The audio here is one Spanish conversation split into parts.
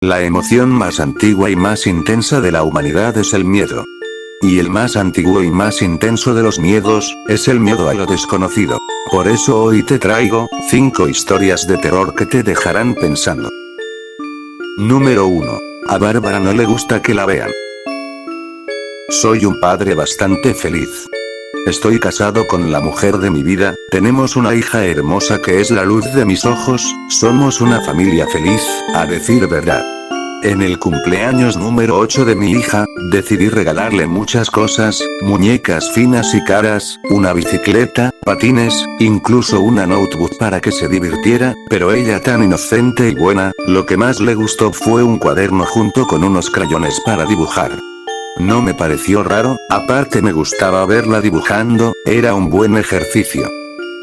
La emoción más antigua y más intensa de la humanidad es el miedo. Y el más antiguo y más intenso de los miedos, es el miedo a lo desconocido. Por eso hoy te traigo, 5 historias de terror que te dejarán pensando. Número 1. A Bárbara no le gusta que la vean. Soy un padre bastante feliz. Estoy casado con la mujer de mi vida, tenemos una hija hermosa que es la luz de mis ojos, somos una familia feliz, a decir verdad. En el cumpleaños número 8 de mi hija, decidí regalarle muchas cosas, muñecas finas y caras, una bicicleta, patines, incluso una notebook para que se divirtiera, pero ella tan inocente y buena, lo que más le gustó fue un cuaderno junto con unos crayones para dibujar. No me pareció raro, aparte me gustaba verla dibujando, era un buen ejercicio.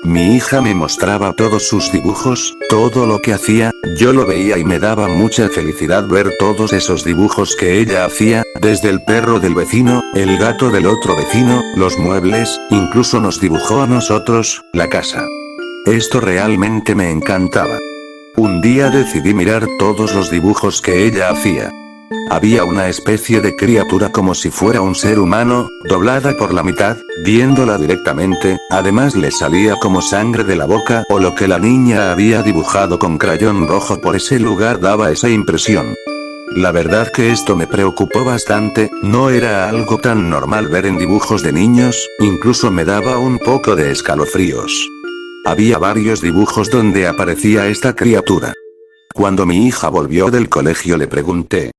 Mi hija me mostraba todos sus dibujos, todo lo que hacía, yo lo veía y me daba mucha felicidad ver todos esos dibujos que ella hacía, desde el perro del vecino, el gato del otro vecino, los muebles, incluso nos dibujó a nosotros, la casa. Esto realmente me encantaba. Un día decidí mirar todos los dibujos que ella hacía. Había una especie de criatura como si fuera un ser humano, doblada por la mitad, viéndola directamente, además le salía como sangre de la boca o lo que la niña había dibujado con crayón rojo por ese lugar daba esa impresión. La verdad que esto me preocupó bastante, no era algo tan normal ver en dibujos de niños, incluso me daba un poco de escalofríos. Había varios dibujos donde aparecía esta criatura. Cuando mi hija volvió del colegio le pregunté: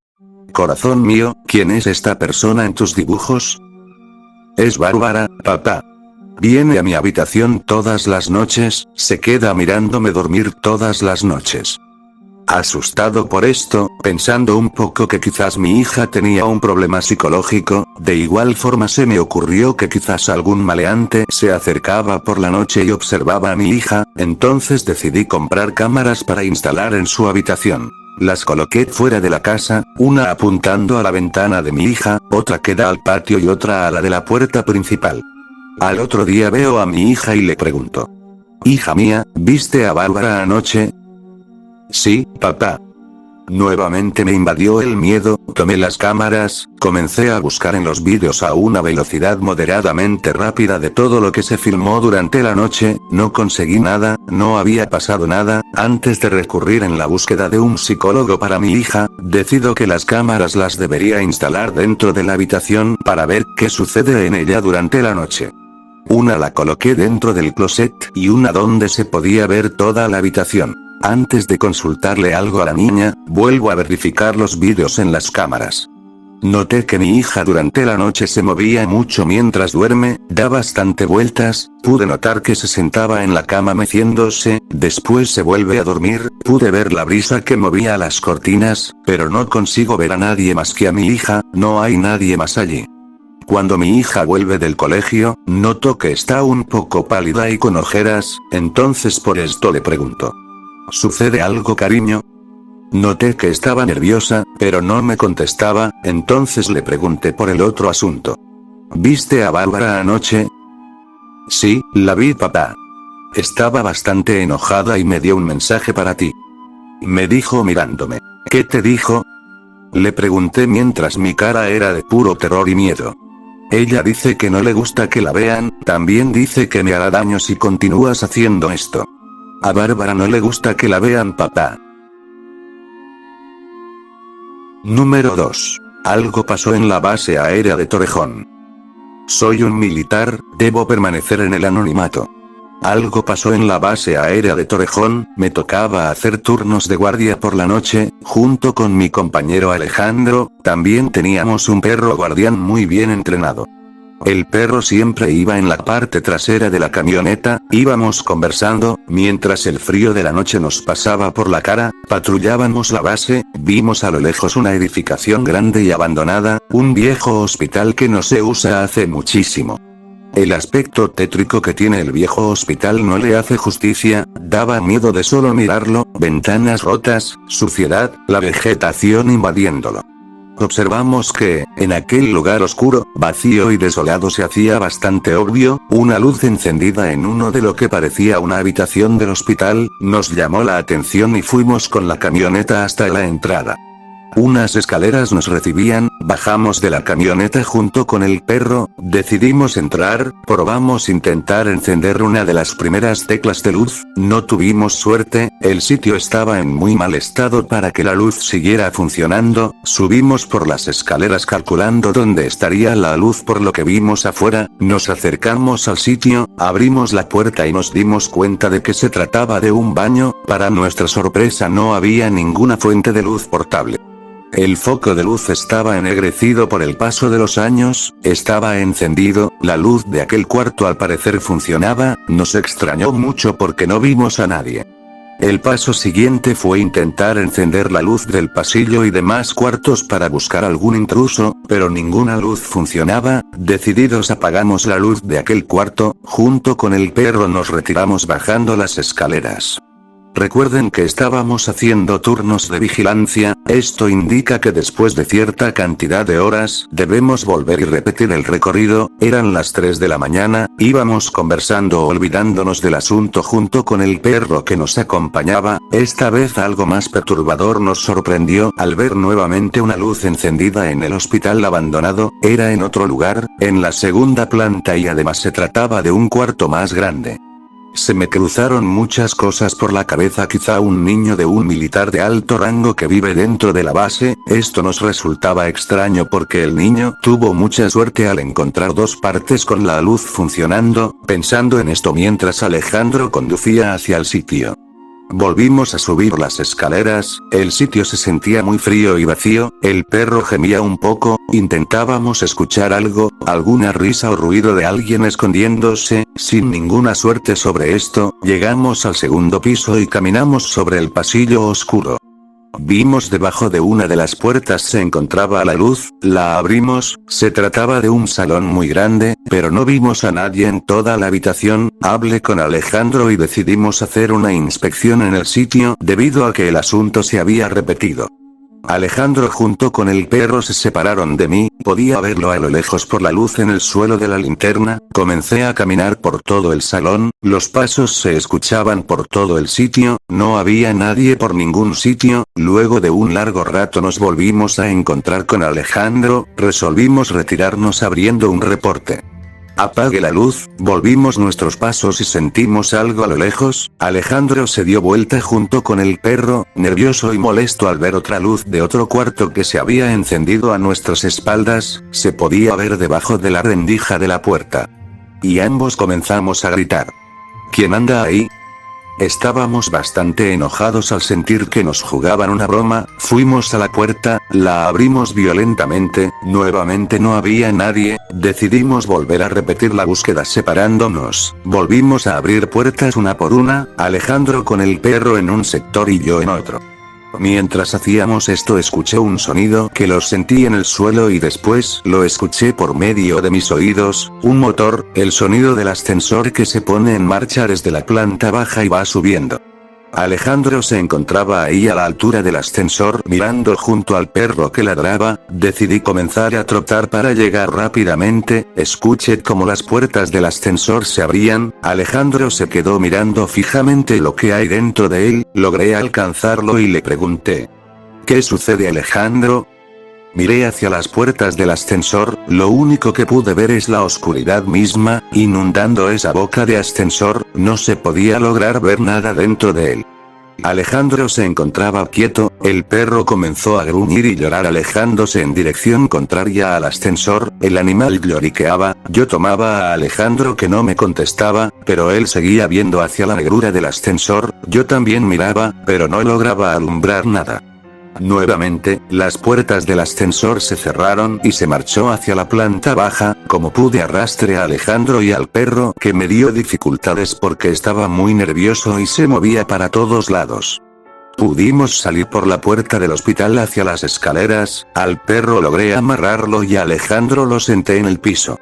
corazón mío, ¿quién es esta persona en tus dibujos? Es Bárbara, papá. Viene a mi habitación todas las noches, se queda mirándome dormir todas las noches. Asustado por esto, pensando un poco que quizás mi hija tenía un problema psicológico, de igual forma se me ocurrió que quizás algún maleante se acercaba por la noche y observaba a mi hija, entonces decidí comprar cámaras para instalar en su habitación. Las coloqué fuera de la casa, una apuntando a la ventana de mi hija, otra que da al patio y otra a la de la puerta principal. Al otro día veo a mi hija y le pregunto: hija mía, ¿viste a Bárbara anoche? Sí, papá. Nuevamente me invadió el miedo, tomé las cámaras, comencé a buscar en los vídeos a una velocidad moderadamente rápida de todo lo que se filmó durante la noche, no conseguí nada, no había pasado nada, antes de recurrir en la búsqueda de un psicólogo para mi hija, decido que las cámaras las debería instalar dentro de la habitación para ver qué sucede en ella durante la noche. Una la coloqué dentro del closet y una donde se podía ver toda la habitación. Antes de consultarle algo a la niña, vuelvo a verificar los vídeos en las cámaras. Noté que mi hija durante la noche se movía mucho mientras duerme, da bastante vueltas, pude notar que se sentaba en la cama meciéndose, después se vuelve a dormir, pude ver la brisa que movía las cortinas, pero no consigo ver a nadie más que a mi hija, no hay nadie más allí. Cuando mi hija vuelve del colegio, noto que está un poco pálida y con ojeras, entonces por esto le pregunto: ¿sucede algo, cariño? Noté que estaba nerviosa, pero no me contestaba, entonces le pregunté por el otro asunto. ¿Viste a Bárbara anoche? Sí, la vi, papá. Estaba bastante enojada y me dio un mensaje para ti. Me dijo mirándome. ¿Qué te dijo? Le pregunté mientras mi cara era de puro terror y miedo. Ella dice que no le gusta que la vean, también dice que me hará daño si continúas haciendo esto. A Bárbara no le gusta que la vean, papá. Número 2. Algo pasó en la base aérea de Torrejón. Soy un militar, debo permanecer en el anonimato. Algo pasó en la base aérea de Torrejón, me tocaba hacer turnos de guardia por la noche, junto con mi compañero Alejandro, también teníamos un perro guardián muy bien entrenado. El perro siempre iba en la parte trasera de la camioneta, íbamos conversando, mientras el frío de la noche nos pasaba por la cara, patrullábamos la base, vimos a lo lejos una edificación grande y abandonada, un viejo hospital que no se usa hace muchísimo. El aspecto tétrico que tiene el viejo hospital no le hace justicia, daba miedo de solo mirarlo, ventanas rotas, suciedad, la vegetación invadiéndolo. Observamos que, en aquel lugar oscuro, vacío y desolado se hacía bastante obvio, una luz encendida en uno de lo que parecía una habitación del hospital, nos llamó la atención y fuimos con la camioneta hasta la entrada. Unas escaleras nos recibían, bajamos de la camioneta junto con el perro, decidimos entrar, probamos intentar encender una de las primeras teclas de luz, no tuvimos suerte, el sitio estaba en muy mal estado para que la luz siguiera funcionando, subimos por las escaleras calculando dónde estaría la luz por lo que vimos afuera, nos acercamos al sitio, abrimos la puerta y nos dimos cuenta de que se trataba de un baño, para nuestra sorpresa no había ninguna fuente de luz portable. El foco de luz estaba ennegrecido por el paso de los años, estaba encendido, la luz de aquel cuarto al parecer funcionaba, nos extrañó mucho porque no vimos a nadie. El paso siguiente fue intentar encender la luz del pasillo y demás cuartos para buscar algún intruso, pero ninguna luz funcionaba, decididos apagamos la luz de aquel cuarto, junto con el perro nos retiramos bajando las escaleras. Recuerden que estábamos haciendo turnos de vigilancia, esto indica que después de cierta cantidad de horas, debemos volver y repetir el recorrido, eran las 3 de la mañana, íbamos conversando olvidándonos del asunto junto con el perro que nos acompañaba, esta vez algo más perturbador nos sorprendió al ver nuevamente una luz encendida en el hospital abandonado, era en otro lugar, en la segunda planta y además se trataba de un cuarto más grande. Se me cruzaron muchas cosas por la cabeza, quizá un niño de un militar de alto rango que vive dentro de la base, esto nos resultaba extraño porque el niño tuvo mucha suerte al encontrar dos partes con la luz funcionando, pensando en esto mientras Alejandro conducía hacia el sitio. Volvimos a subir las escaleras, el sitio se sentía muy frío y vacío, el perro gemía un poco, intentábamos escuchar algo, alguna risa o ruido de alguien escondiéndose, sin ninguna suerte sobre esto, llegamos al segundo piso y caminamos sobre el pasillo oscuro. Vimos debajo de una de las puertas se encontraba la luz, la abrimos, se trataba de un salón muy grande, pero no vimos a nadie en toda la habitación, hablé con Alejandro y decidimos hacer una inspección en el sitio debido a que el asunto se había repetido. Alejandro junto con el perro se separaron de mí, podía verlo a lo lejos por la luz en el suelo de la linterna, comencé a caminar por todo el salón, los pasos se escuchaban por todo el sitio, no había nadie por ningún sitio, luego de un largo rato nos volvimos a encontrar con Alejandro, resolvimos retirarnos abriendo un reporte. Apague la luz, volvimos nuestros pasos y sentimos algo a lo lejos, Alejandro se dio vuelta junto con el perro, nervioso y molesto al ver otra luz de otro cuarto que se había encendido a nuestras espaldas, se podía ver debajo de la rendija de la puerta. Y ambos comenzamos a gritar. ¿Quién anda ahí? Estábamos bastante enojados al sentir que nos jugaban una broma, fuimos a la puerta, la abrimos violentamente, nuevamente no había nadie, decidimos volver a repetir la búsqueda separándonos, volvimos a abrir puertas una por una, Alejandro con el perro en un sector y yo en otro. Mientras hacíamos esto escuché un sonido que lo sentí en el suelo y después lo escuché por medio de mis oídos, un motor, el sonido del ascensor que se pone en marcha desde la planta baja y va subiendo. Alejandro se encontraba ahí a la altura del ascensor mirando junto al perro que ladraba, decidí comenzar a trotar para llegar rápidamente, escuché como las puertas del ascensor se abrían, Alejandro se quedó mirando fijamente lo que hay dentro de él, logré alcanzarlo y le pregunté. ¿Qué sucede, Alejandro? Miré hacia las puertas del ascensor, lo único que pude ver es la oscuridad misma, inundando esa boca de ascensor, no se podía lograr ver nada dentro de él. Alejandro se encontraba quieto, el perro comenzó a gruñir y llorar alejándose en dirección contraria al ascensor, el animal lloriqueaba, yo tomaba a Alejandro que no me contestaba, pero él seguía viendo hacia la negrura del ascensor, yo también miraba, pero no lograba alumbrar nada. Nuevamente, las puertas del ascensor se cerraron y se marchó hacia la planta baja, como pude arrastré a Alejandro y al perro que me dio dificultades porque estaba muy nervioso y se movía para todos lados. Pudimos salir por la puerta del hospital hacia las escaleras, al perro logré amarrarlo y a Alejandro lo senté en el piso.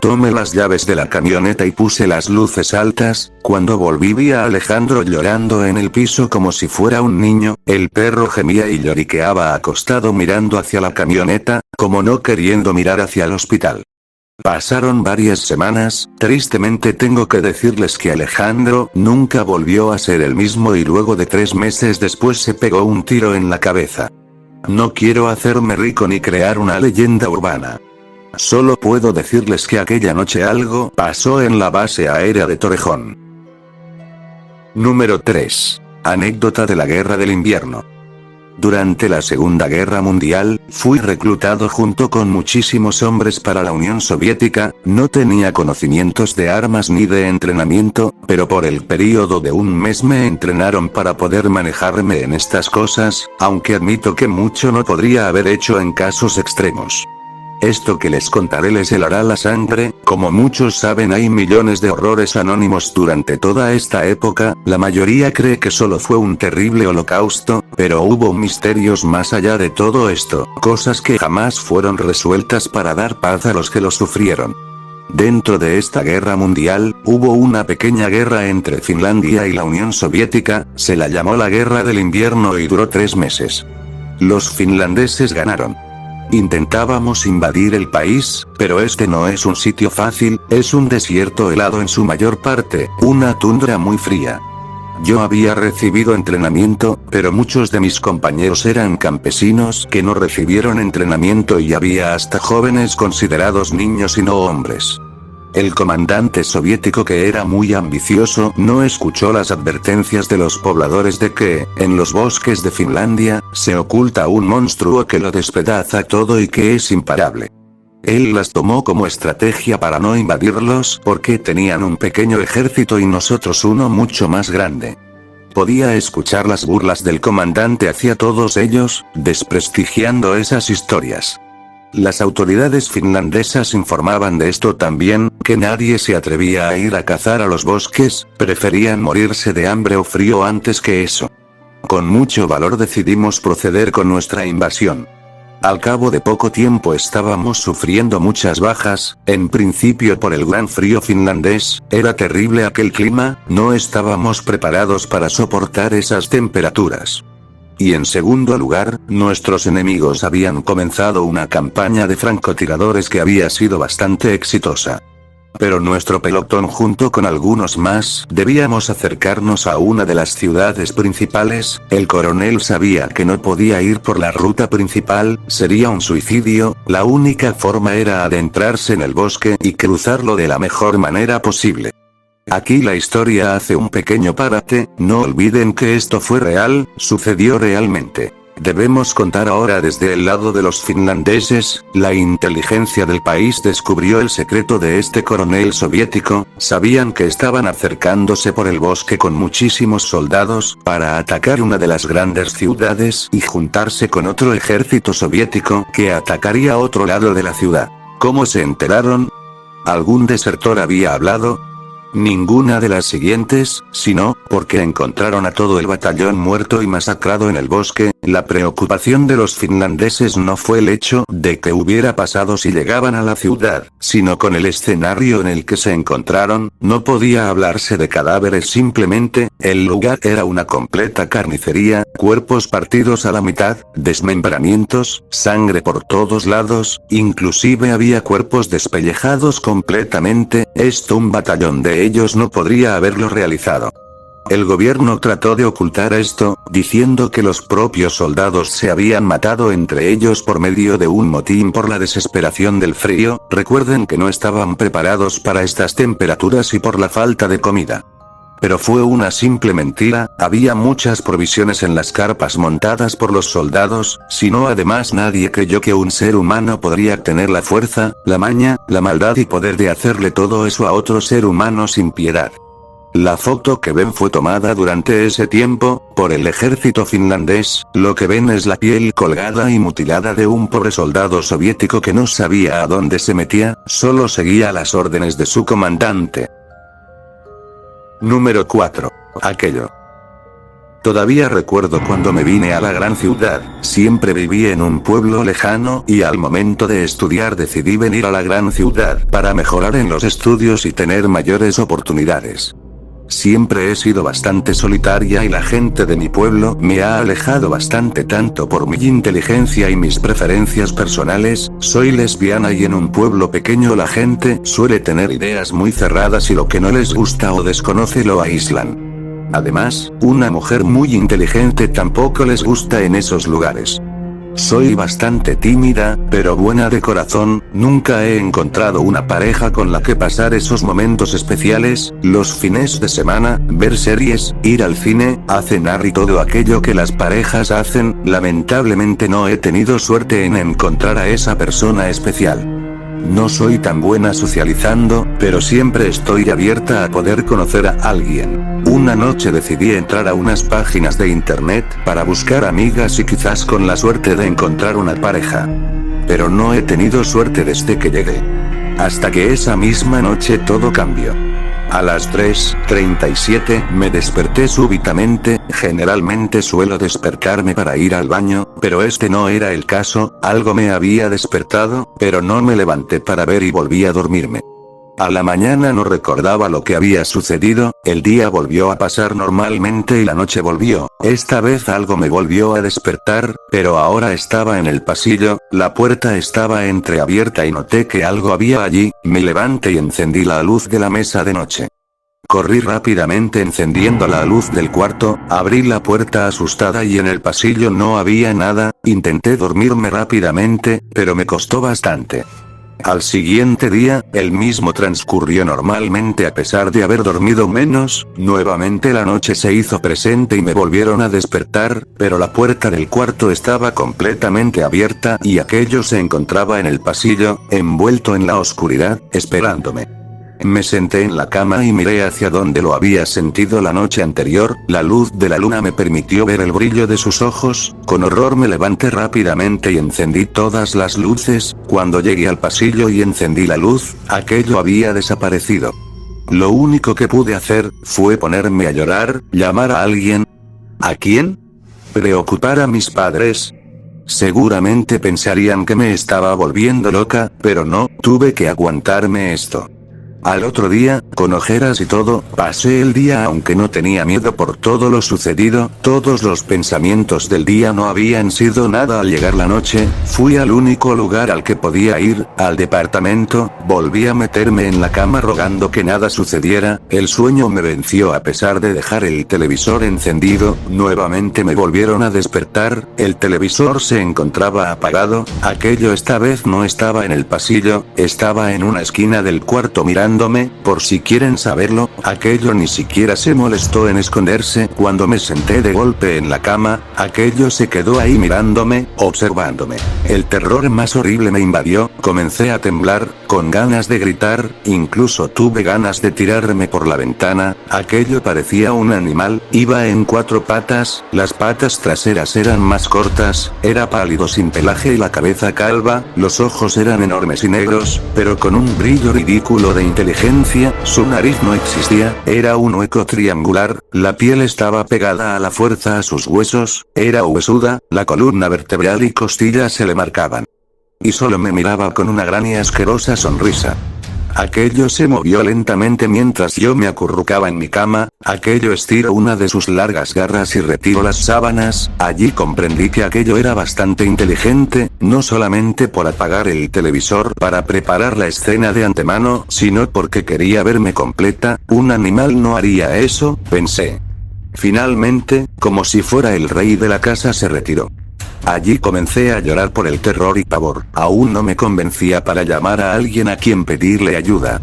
Tomé las llaves de la camioneta y puse las luces altas, cuando volví vi a Alejandro llorando en el piso como si fuera un niño, el perro gemía y lloriqueaba acostado mirando hacia la camioneta, como no queriendo mirar hacia el hospital. Pasaron varias semanas, tristemente tengo que decirles que Alejandro nunca volvió a ser el mismo y luego de 3 meses después se pegó un tiro en la cabeza. No quiero hacerme rico ni crear una leyenda urbana. Solo puedo decirles que aquella noche algo pasó en la base aérea de Torrejón. Número 3. Anécdota de la Guerra del Invierno. Durante la Segunda Guerra Mundial, fui reclutado junto con muchísimos hombres para la Unión Soviética. No tenía conocimientos de armas ni de entrenamiento, pero por el periodo de un mes me entrenaron para poder manejarme en estas cosas, aunque admito que mucho no podría haber hecho en casos extremos. Esto que les contaré les helará la sangre. Como muchos saben, hay millones de horrores anónimos durante toda esta época. La mayoría cree que solo fue un terrible holocausto, pero hubo misterios más allá de todo esto, cosas que jamás fueron resueltas para dar paz a los que lo sufrieron. Dentro de esta guerra mundial, hubo una pequeña guerra entre Finlandia y la Unión Soviética. Se la llamó la Guerra del Invierno y duró 3 meses. Los finlandeses ganaron. Intentábamos invadir el país, pero este no es un sitio fácil, es un desierto helado en su mayor parte, una tundra muy fría. Yo había recibido entrenamiento, pero muchos de mis compañeros eran campesinos que no recibieron entrenamiento y había hasta jóvenes considerados niños y no hombres. El comandante soviético, que era muy ambicioso, no escuchó las advertencias de los pobladores de que, en los bosques de Finlandia, se oculta un monstruo que lo despedaza todo y que es imparable. Él las tomó como estrategia para no invadirlos porque tenían un pequeño ejército y nosotros uno mucho más grande. Podía escuchar las burlas del comandante hacia todos ellos, desprestigiando esas historias. Las autoridades finlandesas informaban de esto también, que nadie se atrevía a ir a cazar a los bosques, preferían morirse de hambre o frío antes que eso. Con mucho valor decidimos proceder con nuestra invasión. Al cabo de poco tiempo estábamos sufriendo muchas bajas, en principio por el gran frío finlandés. Era terrible aquel clima, no estábamos preparados para soportar esas temperaturas. Y en segundo lugar, nuestros enemigos habían comenzado una campaña de francotiradores que había sido bastante exitosa. Pero nuestro pelotón junto con algunos más debíamos acercarnos a una de las ciudades principales. El coronel sabía que no podía ir por la ruta principal, sería un suicidio. La única forma era adentrarse en el bosque y cruzarlo de la mejor manera posible. Aquí la historia hace un pequeño parate. No olviden que esto fue real, sucedió realmente. Debemos contar ahora desde el lado de los finlandeses. La inteligencia del país descubrió el secreto de este coronel soviético. Sabían que estaban acercándose por el bosque con muchísimos soldados para atacar una de las grandes ciudades y juntarse con otro ejército soviético que atacaría otro lado de la ciudad. ¿Cómo se enteraron? ¿Algún desertor había hablado? Ninguna de las siguientes, sino, porque encontraron a todo el batallón muerto y masacrado en el bosque. La preocupación de los finlandeses no fue el hecho de que hubiera pasado si llegaban a la ciudad, sino con el escenario en el que se encontraron. No podía hablarse de cadáveres, simplemente, el lugar era una completa carnicería, cuerpos partidos a la mitad, desmembramientos, sangre por todos lados, inclusive había cuerpos despellejados completamente. Esto un batallón de ellos no podría haberlo realizado. El gobierno trató de ocultar esto, diciendo que los propios soldados se habían matado entre ellos por medio de un motín por la desesperación del frío. Recuerden que no estaban preparados para estas temperaturas y por la falta de comida. Pero fue una simple mentira. Había muchas provisiones en las carpas montadas por los soldados, sino además nadie creyó que un ser humano podría tener la fuerza, la maña, la maldad y poder de hacerle todo eso a otro ser humano sin piedad. La foto que ven fue tomada durante ese tiempo, por el ejército finlandés. Lo que ven es la piel colgada y mutilada de un pobre soldado soviético que no sabía a dónde se metía, solo seguía las órdenes de su comandante. Número 4. Aquello. Todavía recuerdo cuando me vine a la gran ciudad. Siempre viví en un pueblo lejano y al momento de estudiar decidí venir a la gran ciudad para mejorar en los estudios y tener mayores oportunidades. Siempre he sido bastante solitaria y la gente de mi pueblo me ha alejado bastante, tanto por mi inteligencia y mis preferencias personales. Soy lesbiana y en un pueblo pequeño la gente suele tener ideas muy cerradas y lo que no les gusta o desconoce lo aíslan. Además, una mujer muy inteligente tampoco les gusta en esos lugares. Soy bastante tímida, pero buena de corazón, nunca he encontrado una pareja con la que pasar esos momentos especiales, los fines de semana, ver series, ir al cine, a cenar y todo aquello que las parejas hacen. Lamentablemente no he tenido suerte en encontrar a esa persona especial. No soy tan buena socializando, pero siempre estoy abierta a poder conocer a alguien. Una noche decidí entrar a unas páginas de internet para buscar amigas y quizás con la suerte de encontrar una pareja. Pero no he tenido suerte desde que llegué. Hasta que esa misma noche todo cambió. A las 3:37 me desperté súbitamente. Generalmente suelo despertarme para ir al baño, pero este no era el caso. Algo me había despertado, pero no me levanté para ver y volví a dormirme. A la mañana no recordaba lo que había sucedido, el día volvió a pasar normalmente y la noche volvió. Esta vez algo me volvió a despertar, pero ahora estaba en el pasillo, la puerta estaba entreabierta y noté que algo había allí. Me levanté y encendí la luz de la mesa de noche. Corrí rápidamente encendiendo la luz del cuarto, abrí la puerta asustada y en el pasillo no había nada. Intenté dormirme rápidamente, pero me costó bastante. Al siguiente día, el mismo transcurrió normalmente a pesar de haber dormido menos. Nuevamente la noche se hizo presente y me volvieron a despertar, pero la puerta del cuarto estaba completamente abierta y aquello se encontraba en el pasillo, envuelto en la oscuridad, esperándome. Me senté en la cama y miré hacia donde lo había sentido la noche anterior. La luz de la luna me permitió ver el brillo de sus ojos. Con horror me levanté rápidamente y encendí todas las luces. Cuando llegué al pasillo y encendí la luz, aquello había desaparecido. Lo único que pude hacer fue ponerme a llorar, llamar a alguien. ¿A quién? Preocupar a mis padres. Seguramente pensarían que me estaba volviendo loca, pero no, tuve que aguantarme esto. Al otro día, con ojeras y todo, pasé el día aunque no tenía miedo por todo lo sucedido. Todos los pensamientos del día no habían sido nada. Al llegar la noche, fui al único lugar al que podía ir, al departamento. Volví a meterme en la cama rogando que nada sucediera. El sueño me venció a pesar de dejar el televisor encendido. Nuevamente me volvieron a despertar. El televisor se encontraba apagado. Aquello esta vez no estaba en el pasillo, estaba en una esquina del cuarto mirando. Por si quieren saberlo, aquello ni siquiera se molestó en esconderse. Cuando me senté de golpe en la cama, aquello se quedó ahí mirándome, observándome. El terror más horrible me invadió, comencé a temblar, con ganas de gritar, incluso tuve ganas de tirarme por la ventana. Aquello parecía un animal, iba en 4 patas, las patas traseras eran más cortas, era pálido sin pelaje y la cabeza calva, los ojos eran enormes y negros, pero con un brillo ridículo de inteligencia. Su nariz no existía, era un hueco triangular, la piel estaba pegada a la fuerza a sus huesos, era huesuda, la columna vertebral y costillas se le marcaban. Y solo me miraba con una gran y asquerosa sonrisa. Aquello se movió lentamente mientras yo me acurrucaba en mi cama. Aquello estiró una de sus largas garras y retiró las sábanas. Allí comprendí que aquello era bastante inteligente, no solamente por apagar el televisor para preparar la escena de antemano, sino porque quería verme completa. Un animal no haría eso, pensé. Finalmente, como si fuera el rey de la casa, se retiró. Allí comencé a llorar por el terror y pavor. Aún no me convencía para llamar a alguien a quien pedirle ayuda.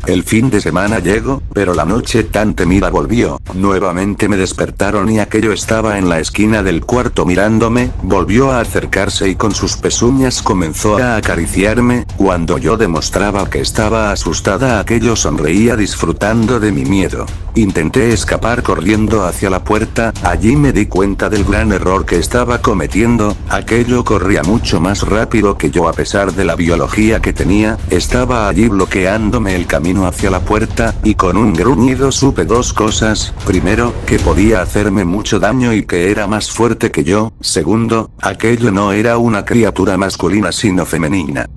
El fin de semana llegó, pero la noche tan temida volvió. Nuevamente me despertaron y aquello estaba en la esquina del cuarto mirándome. Volvió a acercarse y con sus pezuñas comenzó a acariciarme. Cuando yo demostraba que estaba asustada, aquello sonreía disfrutando de mi miedo. Intenté escapar corriendo hacia la puerta. Allí me di cuenta del gran error que estaba cometiendo. Aquello corría mucho más rápido que yo a pesar de la biología que tenía. Estaba allí bloqueándome el camino hacia la puerta, y con un gruñido supe 2 cosas. Primero, que podía hacerme mucho daño y que era más fuerte que yo. Segundo, aquello no era una criatura masculina sino femenina.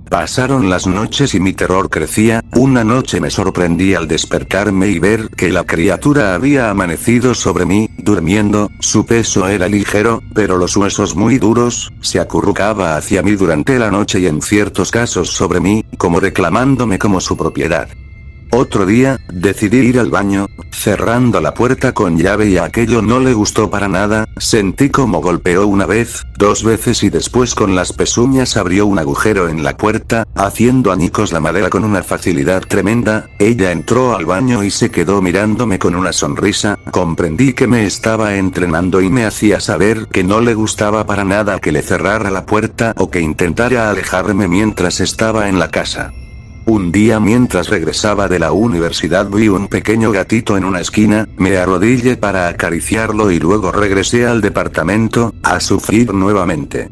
Pasaron las noches y mi terror crecía. Una noche me sorprendí al despertarme y ver que la criatura había amanecido sobre mí, durmiendo. Su peso era ligero, pero los huesos muy duros. Se acurrucaba hacia mí durante la noche y en ciertos casos sobre mí, como reclamándome como su propiedad. Otro día, decidí ir al baño, cerrando la puerta con llave y a aquello no le gustó para nada, sentí como golpeó una vez, 2 veces y después con las pezuñas abrió un agujero en la puerta, haciendo añicos la madera con una facilidad tremenda. Ella entró al baño y se quedó mirándome con una sonrisa, comprendí que me estaba entrenando y me hacía saber que no le gustaba para nada que le cerrara la puerta o que intentara alejarme mientras estaba en la casa. Un día mientras regresaba de la universidad vi un pequeño gatito en una esquina, me arrodillé para acariciarlo y luego regresé al departamento, a sufrir nuevamente.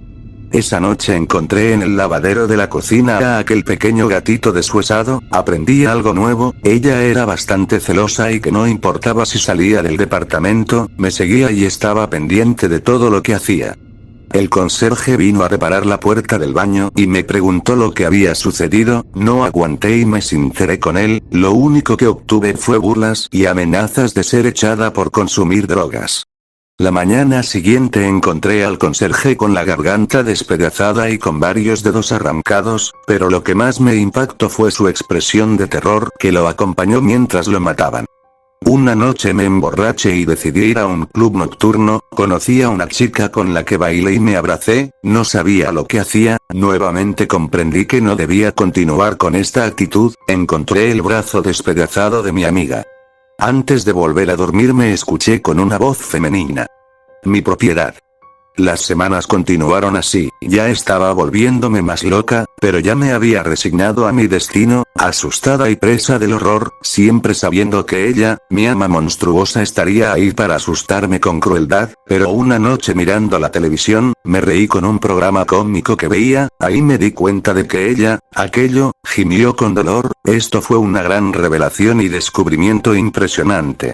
Esa noche encontré en el lavadero de la cocina a aquel pequeño gatito deshuesado, aprendí algo nuevo, ella era bastante celosa y que no importaba si salía del departamento, me seguía y estaba pendiente de todo lo que hacía. El conserje vino a reparar la puerta del baño y me preguntó lo que había sucedido, no aguanté y me sinceré con él, lo único que obtuve fue burlas y amenazas de ser echada por consumir drogas. La mañana siguiente encontré al conserje con la garganta despedazada y con varios dedos arrancados, pero lo que más me impactó fue su expresión de terror que lo acompañó mientras lo mataban. Una noche me emborraché y decidí ir a un club nocturno, conocí a una chica con la que bailé y me abracé, no sabía lo que hacía, nuevamente comprendí que no debía continuar con esta actitud, encontré el brazo despedazado de mi amiga. Antes de volver a dormir me escuché con una voz femenina. Mi propiedad. Las semanas continuaron así, ya estaba volviéndome más loca, pero ya me había resignado a mi destino, asustada y presa del horror, siempre sabiendo que ella, mi ama monstruosa estaría ahí para asustarme con crueldad, pero una noche mirando la televisión, me reí con un programa cómico que veía, ahí me di cuenta de que ella, aquello, gimió con dolor, esto fue una gran revelación y descubrimiento impresionante.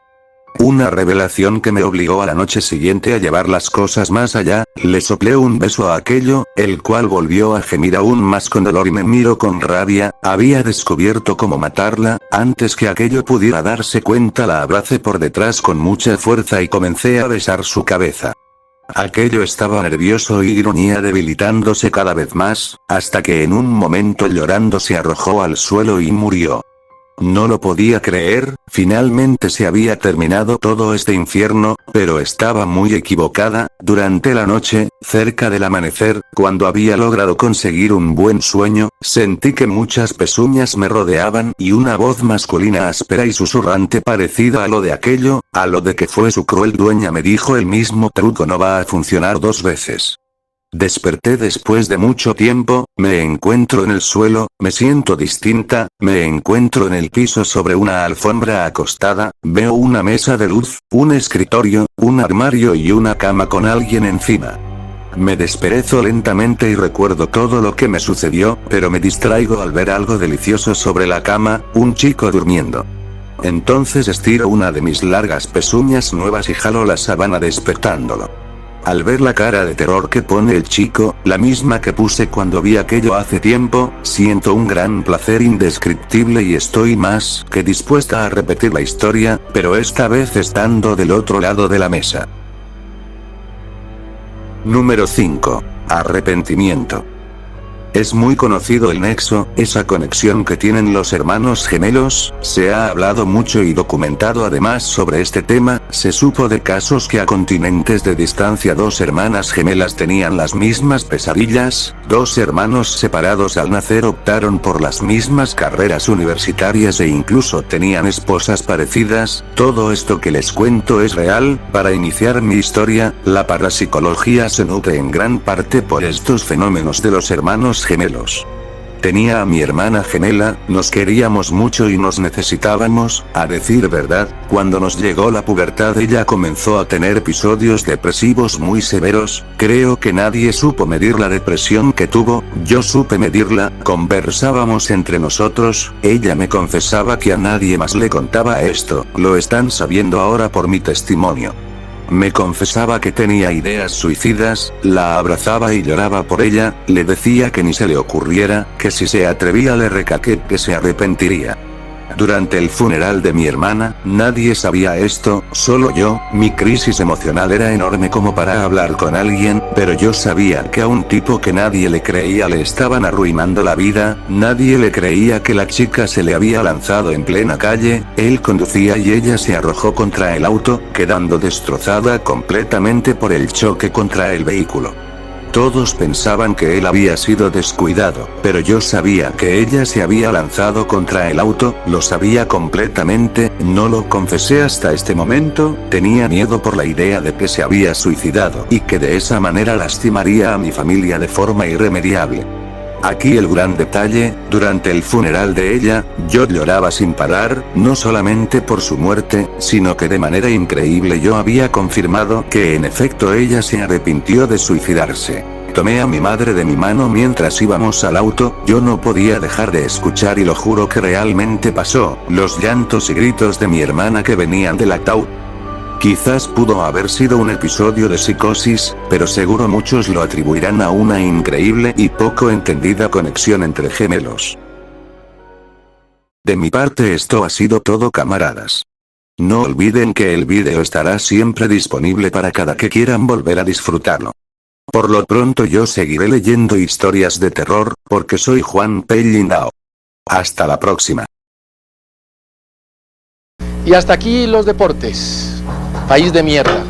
Una revelación que me obligó a la noche siguiente a llevar las cosas más allá, le soplé un beso a aquello, el cual volvió a gemir aún más con dolor y me miró con rabia, había descubierto cómo matarla, antes que aquello pudiera darse cuenta la abracé por detrás con mucha fuerza y comencé a besar su cabeza. Aquello estaba nervioso y gruñía debilitándose cada vez más, hasta que en un momento llorando se arrojó al suelo y murió. No lo podía creer, finalmente se había terminado todo este infierno, pero estaba muy equivocada. Durante la noche, cerca del amanecer, cuando había logrado conseguir un buen sueño, sentí que muchas pezuñas me rodeaban y una voz masculina áspera y susurrante parecida a lo de aquello, a lo de que fue su cruel dueña me dijo el mismo truco no va a funcionar 2 veces. Desperté después de mucho tiempo, me encuentro en el suelo, me siento distinta, me encuentro en el piso sobre una alfombra acostada, veo una mesa de luz, un escritorio, un armario y una cama con alguien encima. Me desperezo lentamente y recuerdo todo lo que me sucedió, pero me distraigo al ver algo delicioso sobre la cama, un chico durmiendo. Entonces estiro una de mis largas pezuñas nuevas y jalo la sábana despertándolo. Al ver la cara de terror que pone el chico, la misma que puse cuando vi aquello hace tiempo, siento un gran placer indescriptible y estoy más que dispuesta a repetir la historia, pero esta vez estando del otro lado de la mesa. Número 5. Arrepentimiento. Es muy conocido el nexo, esa conexión que tienen los hermanos gemelos, se ha hablado mucho y documentado además sobre este tema, se supo de casos que a continentes de distancia 2 hermanas gemelas tenían las mismas pesadillas, 2 hermanos separados al nacer optaron por las mismas carreras universitarias e incluso tenían esposas parecidas, todo esto que les cuento es real. Para iniciar mi historia, la parapsicología se nutre en gran parte por estos fenómenos de los hermanos gemelos. Tenía a mi hermana gemela, nos queríamos mucho y nos necesitábamos, a decir verdad, cuando nos llegó la pubertad ella comenzó a tener episodios depresivos muy severos, creo que nadie supo medir la depresión que tuvo, yo supe medirla, conversábamos entre nosotros, ella me confesaba que a nadie más le contaba esto, lo están sabiendo ahora por mi testimonio. Me confesaba que tenía ideas suicidas, la abrazaba y lloraba por ella, le decía que ni se le ocurriera, que si se atrevía le recaqué que se arrepentiría. Durante el funeral de mi hermana, nadie sabía esto, solo yo. Mi crisis emocional era enorme como para hablar con alguien, pero yo sabía que a un tipo que nadie le creía le estaban arruinando la vida, nadie le creía que la chica se le había lanzado en plena calle, él conducía y ella se arrojó contra el auto, quedando destrozada completamente por el choque contra el vehículo. Todos pensaban que él había sido descuidado, pero yo sabía que ella se había lanzado contra el auto, lo sabía completamente, no lo confesé hasta este momento, tenía miedo por la idea de que se había suicidado y que de esa manera lastimaría a mi familia de forma irremediable. Aquí el gran detalle, durante el funeral de ella, yo lloraba sin parar, no solamente por su muerte, sino que de manera increíble yo había confirmado que en efecto ella se arrepintió de suicidarse. Tomé a mi madre de mi mano mientras íbamos al auto, yo no podía dejar de escuchar y lo juro que realmente pasó, los llantos y gritos de mi hermana que venían del ataúd. Quizás pudo haber sido un episodio de psicosis, pero seguro muchos lo atribuirán a una increíble y poco entendida conexión entre gemelos. De mi parte esto ha sido todo, camaradas. No olviden que el vídeo estará siempre disponible para cada que quieran volver a disfrutarlo. Por lo pronto yo seguiré leyendo historias de terror, porque soy Juan Pellindao. Hasta la próxima. Y hasta aquí los deportes. País de mierda.